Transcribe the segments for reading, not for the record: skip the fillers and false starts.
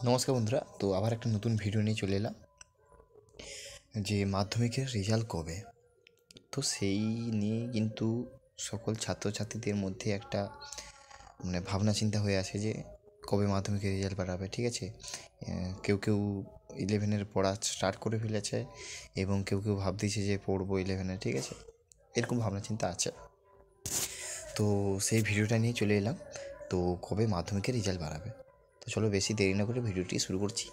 নমস্কার বন্ধুরা, তো আবার একটা নতুন ভিডিও নিয়ে চলে এলাম যে মাধ্যমিকের রেজাল্ট কবে। তো সেই নিয়ে কিন্তু সকল ছাত্রছাত্রীদের মধ্যে একটা ভাবনা চিন্তা হয়ে আছে যে কবে মাধ্যমিকের রেজাল্ট বাড়াবে। ঠিক আছে, কেউ কেউ 11-এর পড়া স্টার্ট করে ফেলেছে এবং কেউ কেউ ভাবতেছে যে পড়বো 11-এ। ঠিক আছে, এরকম ভাবনা চিন্তা আছে। তো সেই ভিডিওটা নিয়ে চলে এলাম, তো কবে মাধ্যমিকের রেজাল্ট বাড়াবে। তো চলো বেশি দেরি না করে ভিডিওটি শুরু করছি।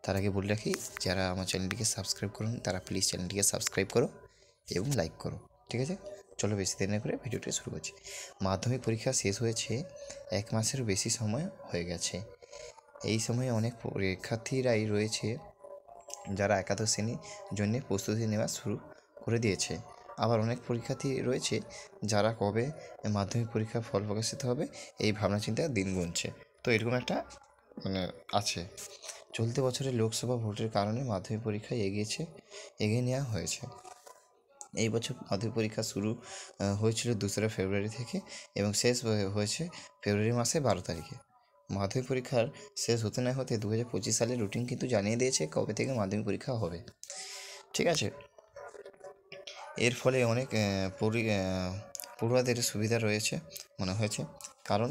তার আগে বলে রাখি, যারা আমার চ্যানেলটিকে সাবস্ক্রাইব করুন তারা প্লিজ চ্যানেলটিকে সাবস্ক্রাইব করো এবং লাইক করো। ঠিক আছে, চলো বেশি দেরি না করে ভিডিওটি শুরু করছি। মাধ্যমিক পরীক্ষা শেষ হয়েছে, 1 মাসেরও বেশি সময় হয়ে গেছে। এই সময়ে অনেক পরীক্ষার্থীরাই রয়েছে যারা একাদশ শ্রেণীর জন্য প্রস্তুতি নেওয়া শুরু করে দিয়েছে। আবার অনেক পরীক্ষার্থী রয়েছে যারা কবে মাধ্যমিক পরীক্ষার ফল প্রকাশিত হবে এই ভাবনা চিন্তায় দিন গুনছে। তো এরকম একটা আছে। চলতি বছরের লোকসভা ভোটের কারণে মাধ্যমিক পরীক্ষায় এগিয়ে নেওয়া হয়েছে। এই বছর মাধ্যমিক পরীক্ষা শুরু হয়েছিল 2রা ফেব্রুয়ারি থেকে এবং শেষ হয়েছে ফেব্রুয়ারি মাসে 12 তারিখে। মাধ্যমিক পরীক্ষার শেষ হতে না হতে 2025 সালের রুটিন কিন্তু জানিয়ে দিয়েছে কবে থেকে মাধ্যমিক পরীক্ষা হবে। ঠিক আছে, এর ফলে অনেক পড়ুয়াদের সুবিধা রয়েছে মনে হয়েছে, কারণ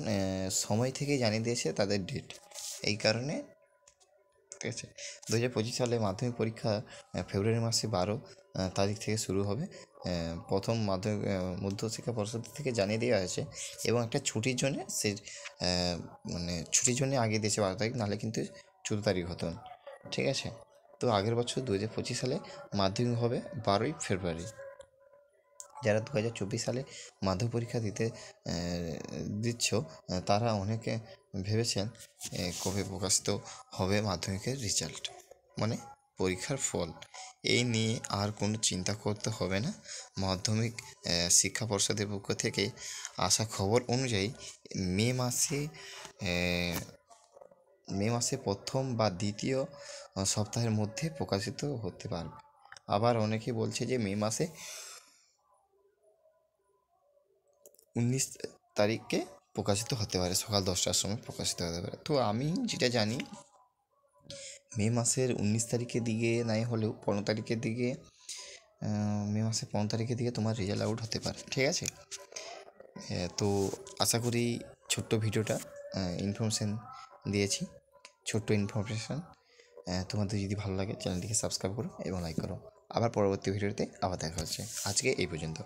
সময় থেকেই জানিয়ে দিয়েছে তাদের ডেট। এই কারণে ঠিক আছে, 2025 সালে মাধ্যমিক পরীক্ষা ফেব্রুয়ারি মাসে 12 তারিখ থেকে শুরু হবে। প্রথম মাধ্যমিক মধ্যশিক্ষা পর্ষদ থেকে জানিয়ে দেওয়া হয়েছে এবং একটা ছুটির জন্যে সে ছুটির জন্যে আগে দিয়েছে 12 তারিখ, নাহলে কিন্তু 14 তারিখ হতো। ঠিক আছে, তো আগের বছর 2025 সালে মাধ্যমিক হবে 12ই ফেব্রুয়ারি। যারা 2024 সালে মাধ্যমিক পরীক্ষা দিচ্ছ তারা অনেকে ভেবেছেন কবে প্রকাশিত হবে মাধ্যমিকের রেজাল্ট, পরীক্ষার ফল। এই নিয়ে আর কোনো চিন্তা করতে হবে না। মাধ্যমিক শিক্ষা পর্ষদের পক্ষ থেকে আসা খবর অনুযায়ী মে মাসে প্রথম বা দ্বিতীয় সপ্তাহের মধ্যে প্রকাশিত হতে পারবে। আবার অনেকে বলছে যে মে মাসে 19 তারিখে প্রকাশিত হতে পারে, সকাল 10টার সময় প্রকাশিত হতে পারে। তো আমি যেটা জানি, মে মাসের 19 তারিখের দিকে নাই হলেও 15 তারিখের দিকে, মে মাসের 15 তারিখের দিকে তোমার রেজাল্ট আউট হতে পারে। ঠিক আছে, তো আশা করি ছোট্ট ভিডিওটা ইনফরমেশান দিয়েছি, ছোট্ট ইনফরমেশান। তোমাদের যদি ভালো লাগে চ্যানেলটিকে সাবস্ক্রাইব করো এবং লাইক করো। আবার পরবর্তী ভিডিওতে আবার দেখা হচ্ছে। আজকে এই পর্যন্ত।